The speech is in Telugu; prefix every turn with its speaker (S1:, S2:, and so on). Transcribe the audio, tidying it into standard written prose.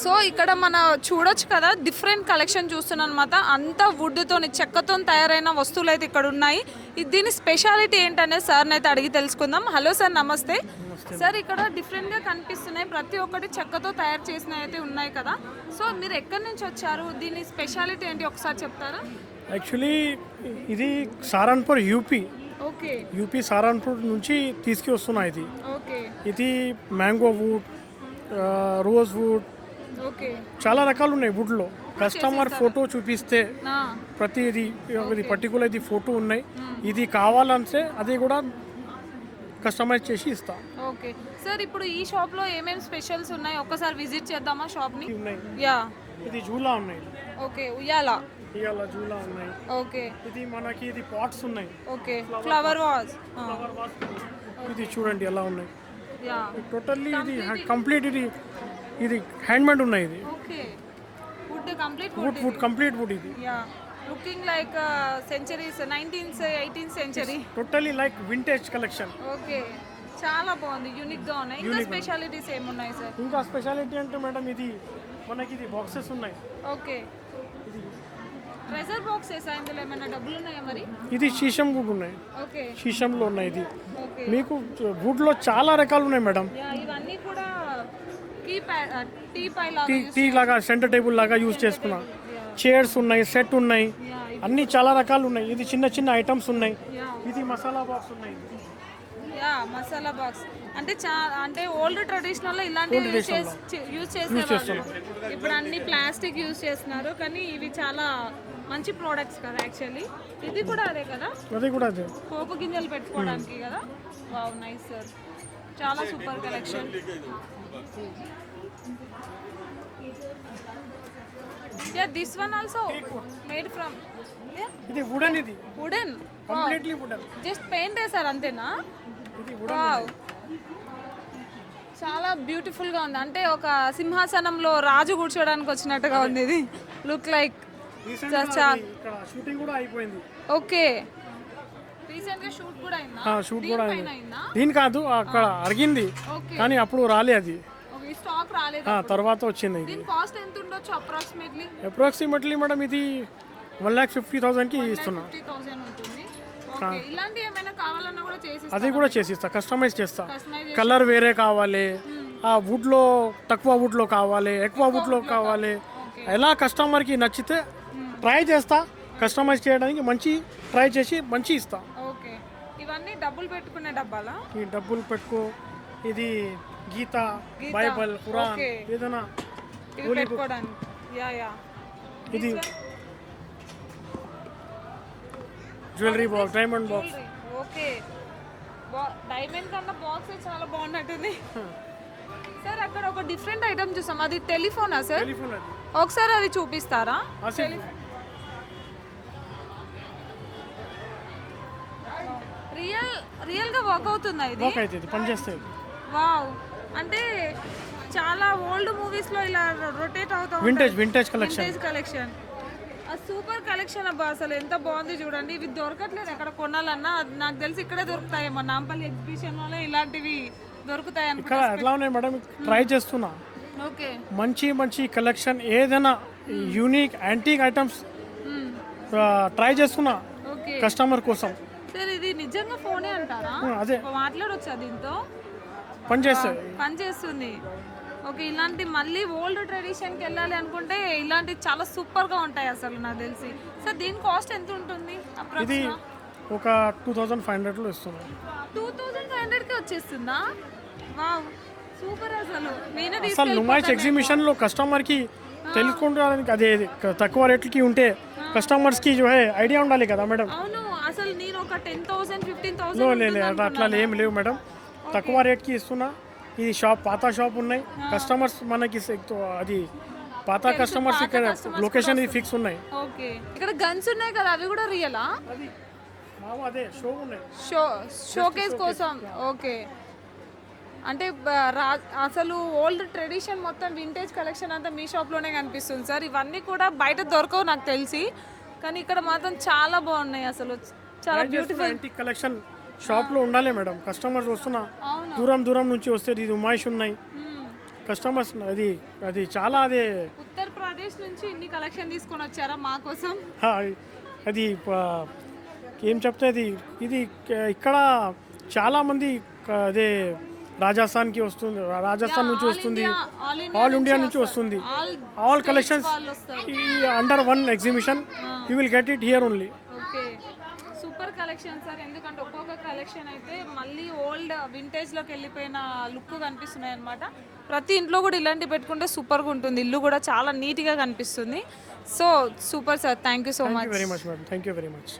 S1: సో ఇక్కడ మన చూడొచ్చు కదా డిఫరెంట్ కలెక్షన్ చూస్తున్నాం అనమాట. అంతా వుడ్తో చెక్కతో తయారైన వస్తువులు అయితే ఇక్కడ ఉన్నాయి. దీని స్పెషాలిటీ ఏంటనేది సార్ని అయితే అడిగి తెలుసుకుందాం. హలో సార్, నమస్తే సార్. ఇక్కడ డిఫరెంట్గా కనిపిస్తున్నాయి, ప్రతి ఒక్కటి చెక్కతో తయారు చేసినవి అయితే ఉన్నాయి కదా. సో మీరు ఎక్కడి నుంచి వచ్చారు, దీని స్పెషాలిటీ ఏంటి ఒకసారి చెప్తారా?
S2: యాక్చువల్లీ ఇది సారన్పూర్ యూపీ.
S1: ఓకే,
S2: యూపీ సారన్పూర్ నుంచి తీసుకువస్తున్నా.
S1: ఓకే,
S2: ఇది mango would, rose would,
S1: okay.
S2: చాలా రకాలు ఉన్నాయి వుడ్లో. కస్టమర్ ఫోటో చూపిస్తే ప్రతి ఇది పర్టికులర్ ఇది ఫోటో ఉన్నాయి, ఇది కావాలంటే అది కూడా కస్టమైజ్ చేసి ఇస్తా.
S1: ఓకే సార్, ఇప్పుడు ఈ షాప్ లో ఏమేమి స్పెషల్స్ ఉన్నాయి ఒక్కసారి విజిట్ చేద్దామా షాప్ ని?
S2: ఉన్నాయి.
S1: యా,
S2: ఇది జూలా ఉన్నాయి.
S1: ఓకే, ఉయ్యాల.
S2: ఇవాళ జూలా ఉన్నాయి.
S1: ఓకే,
S2: ఇది మనకి ఇది పాట్స్ ఉన్నాయి.
S1: Okay, flower vase.
S2: ఇది చూడండి ఎలా ఉన్నాయి.
S1: యా,
S2: టోటల్లీ ఇది కంప్లీట్ ఇది హ్యాండ్మేడ్ ఉన్నాయి. ఇది
S1: okay, wood complete
S2: wood complete wood. ఇది
S1: yeah, looking like centuries, 19th 18th century.
S2: Totally like vintage collection.
S1: Okay, చాలా బాగుంది, యూనిక్ గా ఉన్నాయి. ఇంకా స్పెషాలిటీస్ ఏమున్నాయి సార్?
S2: ఇంకా స్పెషాలిటీ అంటే మేడం ఇది మనకి ఇది బాక్సెస్ ఉన్నాయి.
S1: Okay, treasure boxes. ఇందులో ఏమైనా డబ్బులు ఉన్నాయా మరి?
S2: ఇది శీషం వుడ్ ఉన్నాయి.
S1: ఓకే,
S2: శీషంలో ఉన్నాయి. ఇది
S1: ఓకే.
S2: మీకు వుడ్లో చాలా రకాలు ఉన్నాయి మేడం.
S1: యా, ఇవన్నీ కూడా
S2: టీ లాగా సెంటర్ టేబుల్ లాగా యూజ్ చేసుకున్నా. చైర్స్ ఉన్నాయి, సెట్ ఉన్నాయి, అన్ని చాలా రకాలు ఉన్నాయి. ఇది చిన్న చిన్న ఐటమ్స్ ఉన్నాయి. ఇది మసాలా బాక్స్ ఉన్నాయి.
S1: యా, మసాలా బాక్స్ అంటే అంటే ఓల్డ్ ట్రెడిషనల్ లో ఇలాంటివి యూజ్ చేసేవాళ్ళు. ఇప్పుడు అన్ని ప్లాస్టిక్ యూజ్ చేస్తున్నారు, కానీ ఇవి చాలా మంచి ప్రోడక్ట్స్ కదా యాక్చువల్లీ. ఇది కూడా అదే కదా,
S2: అది కూడా అదే
S1: పోపు గింజలు పెట్టుకోవడానికి కదా. వావ్, నైస్ సార్, చాలా super collection. Yeah, this one also made from
S2: ఇది వుడెన్. ఇది
S1: wooden.
S2: Completely wooden.
S1: Just paint వేసారు అంతేనా?
S2: ఇది
S1: వావ్, చాలా బ్యూటిఫుల్ గా ఉంది. అంటే ఒక సింహాసనంలో రాజు కూర్చోడానికి వచ్చినట్టుగా ఉంది. ఇది లుక్ లైక్.
S2: ఇక్కడ షూటింగ్ కూడా అయిపోయింది.
S1: ఓకే, రీసెంట్ గా షూట్ కూడా అయిందా?
S2: షూట్ కూడా
S1: అయిందా?
S2: దీని కాదు, అక్కడ అరిగింది,
S1: ఓకే,
S2: కానీ అప్పుడు రాలే. అది
S1: స్టాక్ రాలేదు,
S2: తర్వాత వచ్చింది.
S1: దీని కాస్ట్ ఎంత ఉండొచ్చు
S2: అప్రాక్సిమేట్లీ మేడం ఇది 1,50,000కి ఇస్తున్నా.
S1: 50,000 ఉంటుంది. ఓకే, ఇలాంటి ఏమైనా కావాలన్నా కూడా చేసి
S2: అది కూడా చేసిస్తా, కస్టమైజ్ చేస్తా. కలర్ వేరే కావాలి, ఆ వుడ్లో తక్కువ వుడ్లో కావాలి, ఎక్కువ వుడ్లో కావాలి, ఎలా కస్టమర్కి నచ్చితే ట్రై చేస్తా. కస్టమైజ్ చేయడానికి మంచి ట్రై చేసి మంచి ఇస్తా.
S1: ఓకే, ఇవన్నీ డబ్బులు పెట్టుకునే డబ్బాలా?
S2: ఈ డబ్బులు పెట్టుకో, ఇది గీత, బైబల్, ఖురాన్, ఏదైనా
S1: ఇవి పెట్టుకోవడానికి. యా, యా,
S2: ఇది jewellery box, diamond box.
S1: Okay, diamond కన్నా బాక్స్ చాలా బాగున్నట్టుంది. సార్ అక్కడ ఒక డిఫరెంట్ ఐటమ్ చూసాం, అది టెలిఫోనా సార్?
S2: టెలిఫోన్ అది.
S1: ఒకసారి అది చూపిస్తారా? రియల్ గా వర్క్ అవుతుందా ఇది?
S2: వర్క్ అవుతుంది, పనిచేస్తుంది.
S1: వావ్, అంటే చాలా ఓల్డ్ మూవీస్ లో ఇలా రొటేట్ అవుతా
S2: వింటేజ్
S1: కలెక్షన్. సూపర్ కలెక్షన్ అబ్బా, అసలు ఎంత బాగుంది చూడండి. ఇవి దొరకట్లేదు ఎక్కడ కొనాలన్నా, నాకు తెలిసి ఇక్కడే దొరుకుతాయేమో. నాంపల్లి ఎగ్జిబిషన్ వల్ల ఇలాంటివి దొరుకుతాయి
S2: ఇక్కడ ఎట్లా ఉన్నాయి మేడం, ట్రై చేస్తున్నా.
S1: ఓకే,
S2: మంచి కలెక్షన్, ఏదైనా యూనిక్ యాంటీక్ ఐటమ్స్ ట్రై చేస్తున్నా కస్టమర్ కోసం.
S1: సార్ ఇది నిజంగా ఫోనే అంటారా?
S2: అదే,
S1: మాట్లాడొచ్చా దీంతో? పనిచేస్తుంది. ఓకే, ఇలాంటి మళ్ళీ ఓల్డ్ ట్రెడిషన్కి వెళ్ళాలి అనుకుంటే ఇలాంటి చాలా సూపర్గా ఉంటాయి అసలు నాకు తెలిసి. సార్ దీని కాస్ట్ ఎంత ఉంటుంది?
S2: ఇది ఒక 2,500లో ఇస్తున్నాం.
S1: 2,500కి వచ్చేస్తుందా? Wow, super.
S2: అసలు నుమాయిష్ ఎగ్జిబిషన్లో కస్టమర్కి తెలుసుకోవడానికి అదే తక్కువ రేట్లకి ఉంటే కస్టమర్స్కి ఐడియా ఉండాలి కదా మేడం.
S1: అవును, అసలు నేను ఒక 10,000 15,000
S2: అట్లా ఏం లేవు మేడం, తక్కువ రేట్కి ఇస్తున్నా. ఇది షాప్ పాత షాప్ ఉన్నాయి, కస్టమర్స్ మనకి అది పాత కస్టమర్స్ ఇక్కడ లొకేషన్ ఇది ఫిక్స్ ఉన్నాయి.
S1: ఓకే, ఇక్కడ గన్స్ ఉన్నాయి కదా, అవి కూడా రియలా?
S2: అదే షో ఉన్నాయి,
S1: షోకేస్ కోసం. ఓకే, అంటే అసలు ఓల్డ్ ట్రెడిషన్ మొత్తం వింటేజ్ కలెక్షన్ అంతా మీ షాప్లోనే కనిపిస్తుంది సార్. ఇవన్నీ కూడా బయట దొరకవు నాకు తెలిసి, కానీ ఇక్కడ మాత్రం చాలా బాగున్నాయి అసలు. చాలా బ్యూటిఫుల్
S2: కలెక్షన్ షాప్లో ఉండాలి మేడం. కస్టమర్స్ వస్తున్నా దూరం నుంచి వస్తే ఇది ఉమాయిష్ ఉన్నాయి, కస్టమర్స్ అది చాలా అదే
S1: ఉత్తరప్రదేశ్ నుంచి ఇన్ని కలెక్షన్ తీసుకొని వచ్చారా మా కోసం?
S2: ఆ, అది ఏం చెప్తే ఇది ఇక్కడ చాలామంది అదే రాజస్థాన్కి వస్తుంది, రాజస్థాన్ నుంచి వస్తుంది, ఆల్ ఇండియా నుంచి వస్తుంది. All collections under one exhibition you will get it here only.
S1: Okay, super collection sir. ఎందుకంటే ఒక్కొక్క కలెక్షన్ అయితే మళ్ళీ ఓల్డ్ వింటేజ్లోకి వెళ్ళిపోయిన లుక్ కనిపిస్తున్నాయి అనమాట. ప్రతి ఇంట్లో కూడా ఇలాంటివి పెట్టుకుంటే సూపర్గా ఉంటుంది, ఇల్లు కూడా చాలా నీట్గా కనిపిస్తుంది. So super sir, thank you so much.
S2: Very much madam, thank you very much.